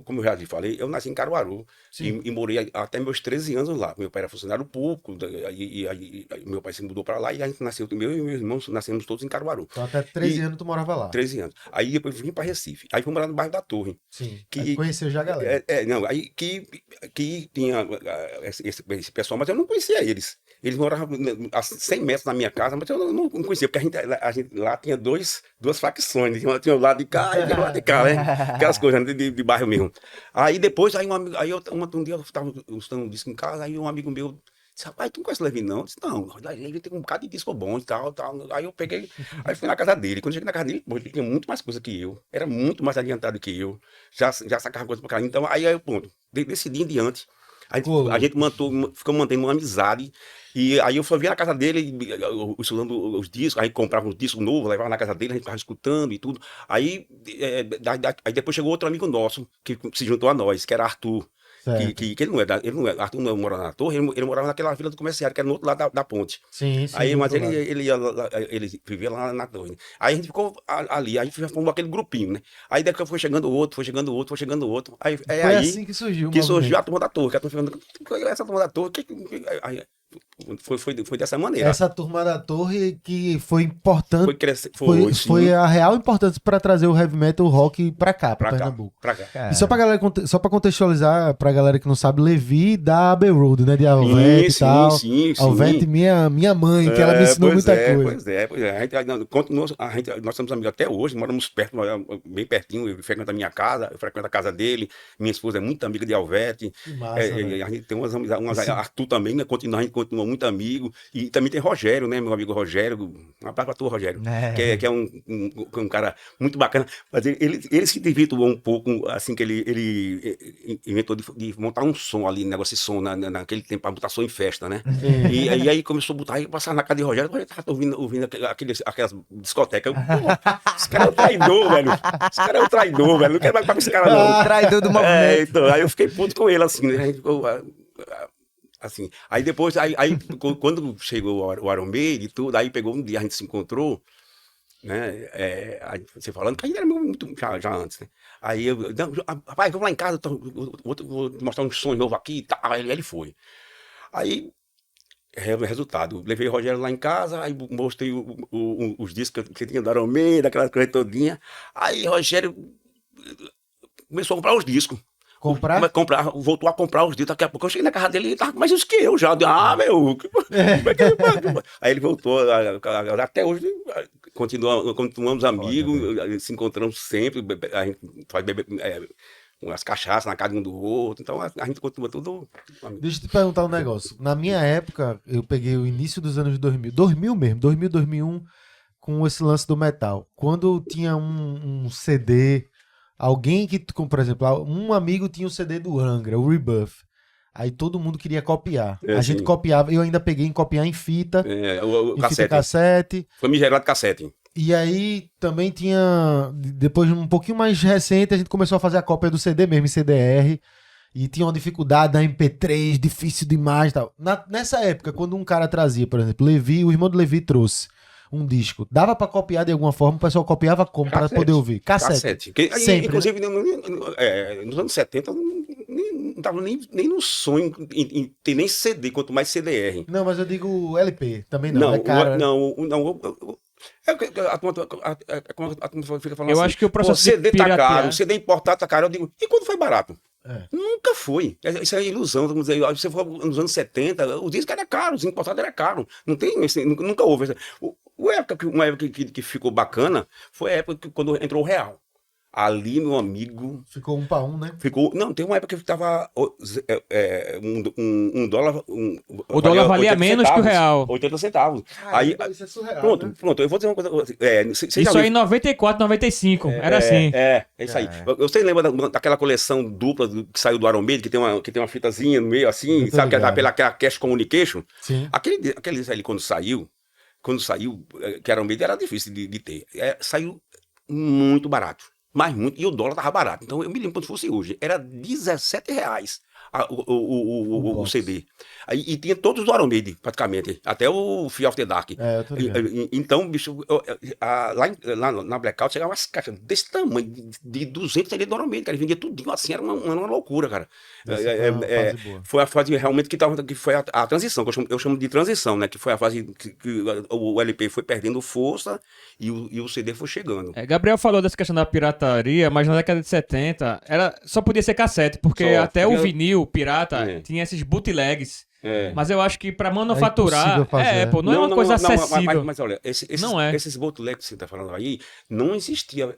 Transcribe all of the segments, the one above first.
como eu já te falei, eu nasci em Caruaru Sim. e morei até meus 13 anos lá. Meu pai era funcionário público, aí meu pai se mudou para lá e a gente nasceu, eu e meus irmãos nascemos todos em Caruaru. Então até 13 E anos tu morava lá. 13 anos. Aí depois vim para Recife. Aí fui morar no bairro da Torre. Sim. Aí Que, conheceu já a galera. não, aí que tinha esse pessoal, mas eu não conhecia eles. Eles moravam a 100 metros da minha casa, mas eu não conhecia, porque a gente lá tinha duas facções, tinha o lado de cá e tinha o lado de cá, né? Aquelas coisas de bairro mesmo. Aí depois, um dia eu estava escutando um disco em casa, aí um amigo meu disse, rapaz, tu não conhece o Levi, não? Eu disse, não, o Levi tem um bocado de disco bom e tal, tal. Aí eu peguei, aí fui na casa dele. Quando eu cheguei na casa dele, pô, ele tinha muito mais coisa que eu, era muito mais adiantado que eu, já sacava coisa pra caramba. Então, aí pronto, desse dia em diante, a gente ficou mantendo uma amizade. E aí eu só via na casa dele, estudando os discos, aí comprava uns discos novos, levava na casa dele, a gente ficava escutando e tudo. Aí, aí depois chegou outro amigo nosso, que se juntou a nós, que era Arthur. Que, Certo. que, que Arthur não morava na Torre, ele morava naquela vila do comerciário, que era no outro lado da ponte. Sim, sim, Aí, do mas outro ele, lado. ele, ia ele vivia lá na Torre. Aí a gente ficou ali, aí formou aquele grupinho, né? Aí daqui foi chegando outro, foi chegando outro, foi chegando outro. Aí é Foi aí assim que surgiu o que surgiu a movimento. turma da Torre, que a turma ficando, essa turma da Torre, aí, foi dessa maneira. Essa turma da Torre que foi importante, Foi crescer, foi, foi foi sim, a real importância para trazer o heavy metal, o rock pra cá, pra pra cá, Pernambuco. pra cá. E só pra Cara, galera, só pra contextualizar, pra galera que não sabe, Levi da Abbey Road, né? De Sim, Alvete e sim, tal. sim, Alvete, sim. minha mãe, que ela me ensinou Pois muita é, coisa. pois é, pois é. A gente, ainda continua, nós somos amigos até hoje, moramos perto, bem pertinho, ele frequenta a minha casa, eu frequento a casa dele, minha esposa é muito amiga de Alvete, Que massa, velho. a gente tem umas amizades, Esse, Arthur também, né, a gente continua muito amigo, e também tem Rogério, né, meu amigo Rogério, um abraço pra tu, Rogério, que é né? um cara muito bacana, mas ele se desvirtuou um pouco, assim, que ele inventou de montar um som ali, negócio de som, naquele tempo, pra botar som em festa, né? sim. E aí começou a botar, aí passar na casa de Rogério, eu tava ouvindo aquelas discotecas. Eu, porra, esse cara é o traidor, velho. Esse cara é o traidor, velho. Não quero mais pagar esse cara, O não. traidor do movimento. Então, aí eu fiquei puto com ele, assim, né? A gente ficou, assim. Aí depois, quando chegou o Iron Maiden e tudo, aí pegou um dia, a gente se encontrou, né? Aí você falando que a gente era muito já antes, né? Aí eu, não, rapaz, vamos lá em casa, vou te mostrar um som novo aqui e tal. Aí ele foi. Aí resultado, levei o Rogério lá em casa, aí mostrei os discos que tinha do Iron Man, daquela coisa todinha. Aí Rogério começou a comprar os discos. Comprar? Voltou a comprar os discos. Daqui a pouco eu cheguei na casa dele e ele tava com mais isso que eu já. Eu disse, meu, como é que ele pode? Aí ele voltou, até hoje continuamos Foda, velho. amigos, se encontramos sempre, a gente faz beber umas cachaças na casa um do outro, então a gente continua tudo amigo. Deixa eu te perguntar um negócio. Na minha época, eu peguei o início dos anos 2000, 2000 mesmo, 2000, 2001, com esse lance do metal. Quando tinha um CD, alguém que, como, por exemplo, um amigo tinha o CD do Angra, o Rebuff. Aí todo mundo queria copiar. É A gente assim, copiava, eu ainda peguei em copiar o em fita cassete. cassete. Famigerado cassete. E aí também tinha, depois um pouquinho mais recente, a gente começou a fazer a cópia do CD mesmo, em CDR. E tinha uma dificuldade da MP3, difícil demais e tal. Nessa época, quando um cara trazia, por exemplo, Levi, o irmão do Levi trouxe um disco, dava pra copiar de alguma forma, o pessoal copiava como pra poder Cassete. ouvir? Cassete. Sempre, né? Inclusive, nos anos 70, eu não tava nem no sonho em ter nem CD, quanto mais CDR. Não, mas eu digo LP, também não, Não, é cara, né? a turma fica falando Eu assim, acho que o pô, processo de CD tá caro, piratear. CD importado tá caro. Eu digo, e quando foi barato? É. Nunca foi. Isso é ilusão. Vamos dizer, se você for nos anos 70, o disco era caro, os importados era caro. Não tem, nunca houve. Uma época que ficou bacana foi a época quando entrou o real. Ali, meu amigo, Ficou um pra um, né? ficou. Não, tem uma época que tava um dólar. O dólar valia 80 menos que o centavos. real. 80 centavos. Aí, Isso é surreal, pronto, né? pronto. Eu vou dizer uma coisa. Você já Isso aí viu? em 94, 95. Era assim. É isso aí. É. Você lembra daquela coleção dupla que saiu do Iron Maiden, que tem uma fitazinha no meio assim, Eu tô sabe? Que é ligado. aquela Cash Communication? Sim. Aquele disco ali, quando saiu, que Iron Maiden era difícil de ter. Saiu muito barato. Mas muito. E o dólar tava barato. Então eu me lembro quando fosse hoje. Era R$ 17. o box. CD. Aí, e tinha todos os Iron Maiden, praticamente, até o Fear of the Dark. Eu tô ligado. Então, bicho, lá na Blackout chegava umas caixas desse tamanho, de 200 CD do Iron Maiden, cara, vendia tudinho assim, era uma loucura, cara. Essa foi uma fase boa. Foi a fase realmente que foi a transição, que eu chamo de transição, né? Que foi a fase que o LP foi perdendo força e o CD foi chegando. Gabriel falou dessa questão da pirataria, mas na década de 70 só podia ser cassete, porque Só, até porque- o vinil pirata É. tinha esses bootlegs. É. Mas eu acho que pra manufaturar, impossível fazer. pô, não é uma coisa acessível. Mas olha, Não é. esses bootlegs que você está falando aí, não existia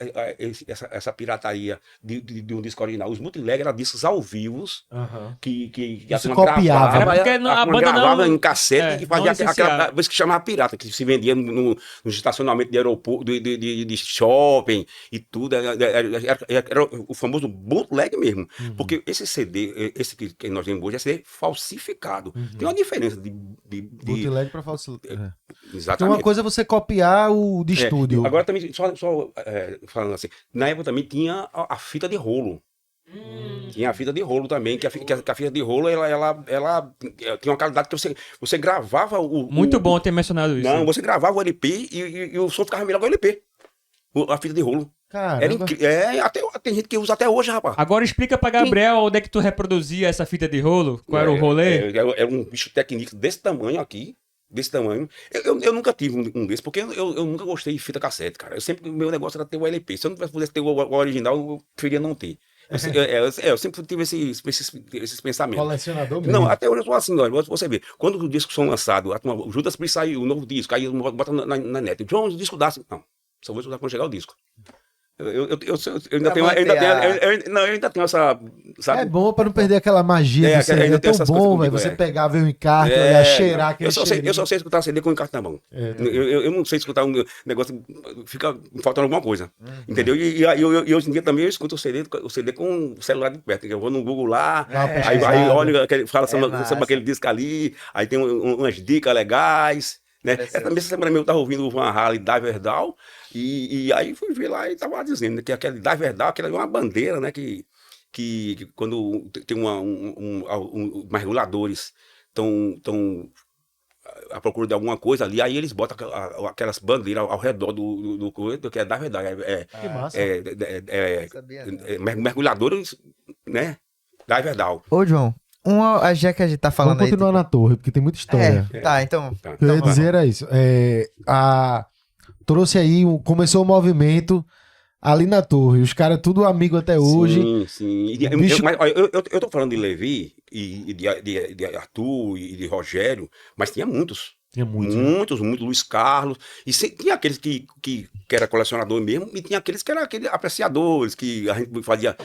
essa pirataria de um disco original. Os bootlegs eram discos ao vivo que a Isso turma copiava. Era porque a a turma banda gravava não- em cassete e não fazia licenciava. aquela coisa que chamava pirata, que se vendia no estacionamento de aeroporto, de shopping e tudo. Era o famoso bootleg mesmo. Porque esse CD, esse que nós temos hoje, é CD falsificado. Tem uma diferença de Bootleg pra falso. Então, exatamente. uma coisa é você copiar o de estúdio. Agora também, falando assim, na época também tinha a fita de rolo. Tinha a fita de rolo também, que a fita de rolo, ela tinha uma qualidade que você gravava Muito bom ter mencionado isso. Não, você gravava o LP e o som ficava melhor que o LP. A fita de rolo. Era Caramba. incrível. Tem gente que usa até hoje, rapaz. Agora explica pra Gabriel onde é que tu reproduzia essa fita de rolo, qual era o rolê. Era um bicho técnico desse tamanho aqui. Desse tamanho. Eu nunca tive um desse, porque eu nunca gostei de fita cassete, cara. O meu negócio era ter o LP. Se eu não pudesse ter o original, eu preferia não ter. Eu sempre tive esses pensamentos. Colecionador mesmo. Não, até hoje eu sou assim, olha, você vê, quando os discos são lançados, o Judas Priest saiu, o novo disco, aí bota na net, John, o disco dá assim, não, só vou escutar quando chegar o disco. Eu ainda tenho, eu ainda tenho essa, sabe? É bom pra não perder aquela magia do CD. ainda É tem tão essas bom, coisas velho. comigo, Você é. pegar, ver o encarte, olhar, cheirar aquele cheirinho. Eu só sei escutar CD com encarte na mão. Eu não sei escutar um negócio, fica faltando alguma coisa. Entendeu? E hoje em dia também eu escuto o CD com o celular de perto. Eu vou no Google lá, aí olha, fala sobre aquele disco ali, aí tem umas dicas legais. Né? Também essa semana eu estava ouvindo o Van Halen Diverdal, e aí fui ver lá e estava dizendo que aquele Diverdal, aquela é uma bandeira, né? Que quando tem mais reguladores estão à procura de alguma coisa ali, aí eles botam aquelas bandeiras ao redor do coisa, que é da verdade. Que massa. Sabia, não. Mergulhadores, né? Da verdade. Ô, João, já que a gente tá Vamos falando aí. continuar na torre, porque tem muita história. Tá, então. O que eu ia dizer era isso. Trouxe aí, começou o movimento ali na torre. Os caras tudo amigo até hoje. Sim. Bicho- Eu tô falando de Levi, e de Arthur e de Rogério, mas tinha muitos. Tinha muito. Muitos, Luiz Carlos. E tinha aqueles que era colecionador mesmo, e tinha aqueles que eram aqueles apreciadores, que a gente fazia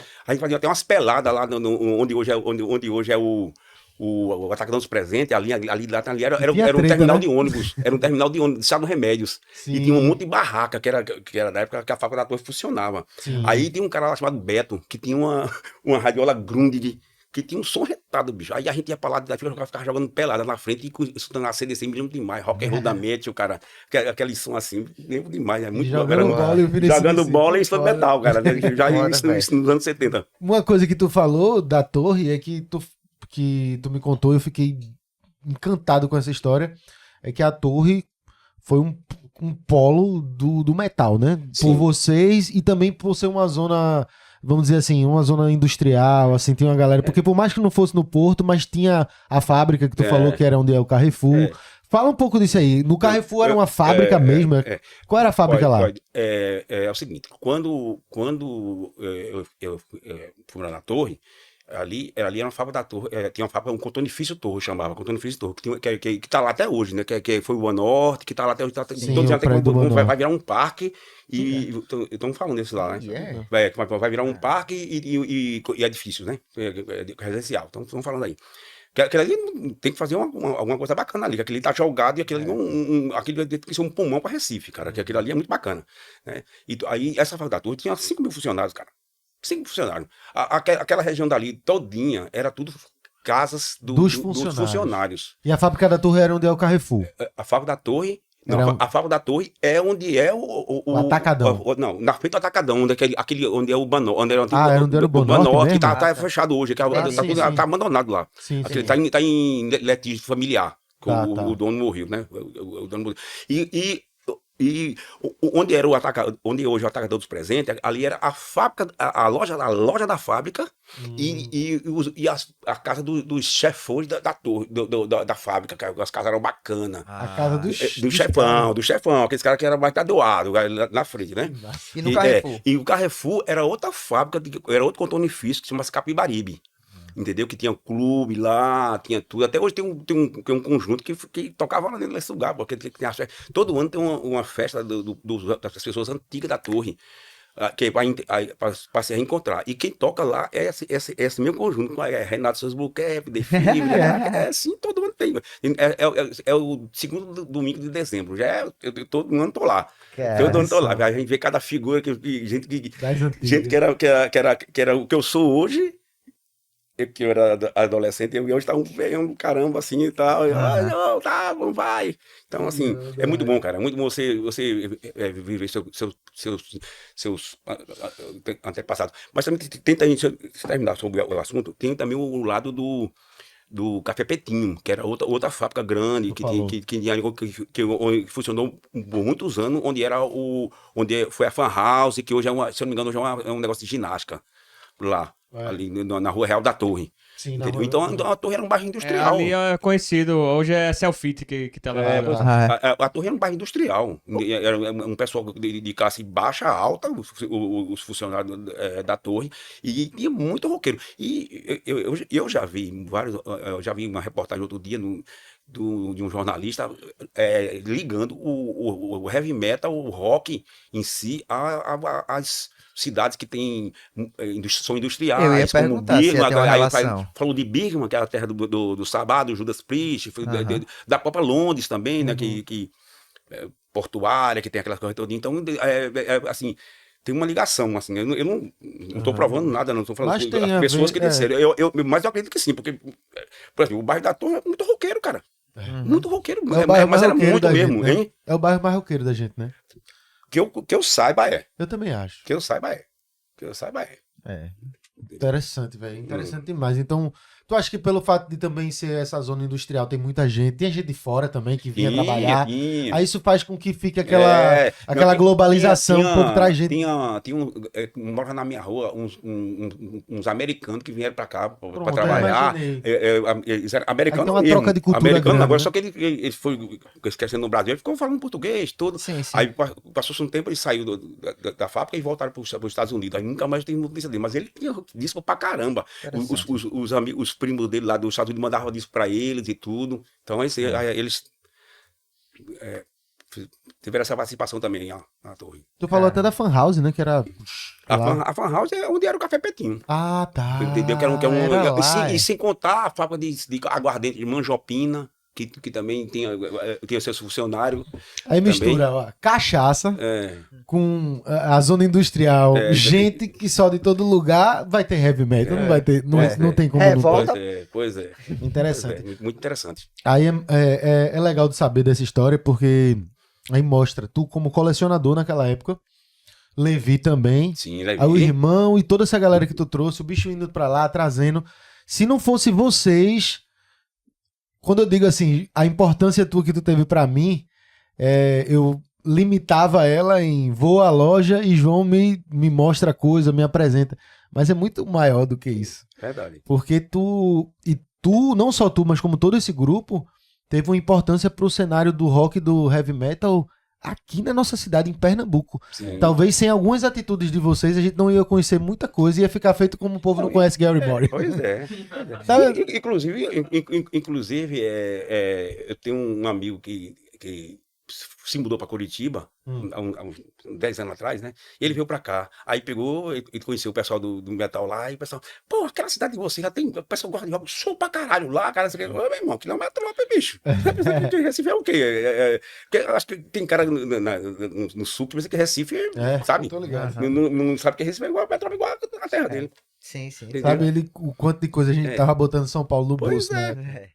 até umas peladas lá onde hoje é o Atacadão dos Presentes, ali era tinha um treta, terminal né? de ônibus. Era um terminal de ônibus, de Remédios. Sim. E tinha um monte de barraca, que era da época que a fábrica da torre funcionava. Sim. Aí tem um cara lá chamado Beto, que tinha uma radiola Grundig, que tinha um som retado, bicho. Aí a gente ia pra lá da fila, ficava jogando pelada na frente e escutando a CDC, me lembro demais. Rock and roll da mente, o cara, aquele som assim, lembro demais. É muito Jogando bom, bola e ouvindo jogando esse bola e isso foda. metal, cara. Já Foda, isso nos anos 70. Uma coisa que tu falou da torre é que tu me contou e eu fiquei encantado com essa história. É que a torre foi um polo do metal, né? Por Sim. vocês e também por ser uma zona, vamos dizer assim, uma zona industrial, assim, tinha uma galera. Porque por mais que não fosse no Porto, mas tinha a fábrica que tu falou que era onde é o Carrefour. É. Fala um pouco disso aí. No Carrefour era uma fábrica mesmo? Qual era a fábrica lá? É o seguinte, quando eu fui morar na torre, ali era uma fábrica da torre, tinha uma fábrica, um Cotonifício Torre, chamava, Cotonifício Torre, que tá lá até hoje, né? Que foi o Boanorte, que tá lá até hoje. Sim, Então o prédio do Boanorte. vai virar um parque, e estamos falando disso lá, né? Yeah. Vai virar um parque e edifícios, né? Residencial, então estamos falando aí. Aquele ali tem que fazer alguma coisa bacana ali, que aquele ali tá jogado e aquele ali aquele tem que ser um pulmão para Recife, cara, que aquele ali é muito bacana, né? E aí essa fábrica da torre tinha 5 mil funcionários, cara. 5 funcionários. Aquela região dali todinha era tudo casas Dos dos funcionários. E a fábrica da torre era onde é o Carrefour. A fábrica da torre Não, Era um- a fábrica da Torre é onde é O Atacadão. não, na frente do Atacadão, onde, aquele, onde é o Banó, onde era o antigo, Onde era o Bonorte que mesmo? tá fechado hoje, que Ah, sim, sim. tá abandonado lá. Sim, Aquele sim. tá em litígio familiar, que Tá. o dono morreu, né? O dono morreu. E onde era onde hoje é o Atacadão dos Presentes, ali era a fábrica, a loja da fábrica a casa dos chefões da torre, da fábrica, que as casas eram bacanas. A casa dos Do chefão, aqueles caras que eram mais tadoados na frente, né? E no Carrefour? E o Carrefour era outra fábrica, era outro contornifício que se chama Capibaribe. Entendeu? Que tinha clube lá, tinha tudo. Até hoje tem um conjunto que tocava lá dentro desse lugar, porque todo ano tem uma festa das pessoas antigas da torre, que é para se reencontrar. E quem toca lá é esse mesmo conjunto, é Renato Souza Buquerque, Defib, é assim, todo ano tem. É o segundo domingo de dezembro, todo ano tô lá. Todo ano tô lá. A gente vê cada figura, gente que era o que eu sou hoje. Que eu era adolescente, e hoje tá um velho, caramba, assim e tal. Não, tá, vamos, vai. Então, assim, é muito bom, cara. É muito bom você viver seus antepassados. Mas também tem também, se terminar sobre o assunto, tem também o lado do Café Petinho, que era outra fábrica grande, que funcionou por muitos anos, onde foi a Fan House, que hoje se eu não me engano, hoje é um negócio de ginástica lá. Ali na Rua Real da Torre. Sim, então a Torre era um bairro industrial. Ali é conhecido, hoje é Selfit que tá lá. A Torre era um bairro industrial. Era um pessoal de classe baixa, alta, os funcionários da Torre, e tinha muito roqueiro. E eu já vi uma reportagem outro dia de um jornalista ligando o heavy metal, o rock em si, às cidades que são industriais, Eu ia como perguntar se ia Birmingham. ter uma relação. Falou de Birmingham, que é a terra do Sabá, do Judas Priest, da própria Londres também, né, que portuária, que tem aquelas coisas todas. Então, assim, tem uma ligação, assim. Eu não estou provando nada, não estou falando Mas tem a pessoas ver, que disseram. Mas eu acredito que sim, porque, por exemplo, o bairro da Torre é muito roqueiro, cara. Muito roqueiro, É o bairro mas mais era roqueiro muito da mesmo, gente, né? hein? É o bairro mais roqueiro da gente, né? Que eu saiba Eu também acho. Que eu saiba é. Interessante, velho. Interessante demais. Então, tu acha que pelo fato de também ser essa zona industrial, tem muita gente, tem gente de fora também que vinha trabalhar. Aí isso faz com que fique aquela globalização por trás de gente. Mora na minha rua uns americanos que vieram pra cá pra Pronto, trabalhar. Eles Americano Aí tem uma mesmo. troca de cultura Americano, grande, agora né? só que ele foi esquecendo no Brasil, ele ficou falando português, tudo. Sim, sim. Aí passou-se um tempo, ele saiu da fábrica e voltaram para os Estados Unidos. Aí nunca mais tem notícia dele. Mas ele tinha disco pra caramba. Os primos dele lá dos Estados Unidos mandavam disco pra eles e tudo. Então eles tiveram essa participação também na Torre. Tu falou até da Fan House, né? Que era. A Fan House é onde era o Café Petinho. Ah, tá. Entendeu? Era lá, E sem contar a fábrica de aguardente de Manjopina, que também tinha seus funcionários. Aí mistura, ó, cachaça É, com a zona industrial. Gente que só de todo lugar vai ter heavy metal. Não vai ter. Não tem como. Revolta. pois é. Interessante. Muito interessante. Aí é legal de saber dessa história, porque aí mostra tu como colecionador naquela época, Levi também, Sim, aí o irmão e toda essa galera que tu trouxe, o bicho indo pra lá, trazendo. Se não fosse vocês, quando eu digo assim, a importância tua que tu teve pra mim, eu limitava ela em vou à loja e João me mostra coisa, me apresenta. Mas é muito maior do que isso. Verdade. Porque tu, não só tu, mas como todo esse grupo, teve uma importância pro cenário do rock e do heavy metal aqui na nossa cidade, em Pernambuco. Sim. Talvez sem algumas atitudes de vocês, a gente não ia conhecer muita coisa e ia ficar feito como o povo não conhece Gary Moore. Pois é. Sabe? Inclusive, eu tenho um amigo que se mudou para Curitiba há uns 10 anos atrás, né? E ele veio para cá. Aí pegou e conheceu o pessoal do metal lá. E o pessoal, pô, aquela cidade de você já tem. O pessoal gosta de rock, show pra caralho lá, cara. Ô, meu irmão, que não é metrópole, bicho. Recife é o quê? Porque eu acho que tem cara no sul que pensa que Recife, sabe? Tô ligado. Não sabe que Recife é igual a metrópole, igual a terra dele. Sim, sim. Entendeu? Sabe o quanto de coisa a gente tava botando São Paulo no Pois bolso, é. né?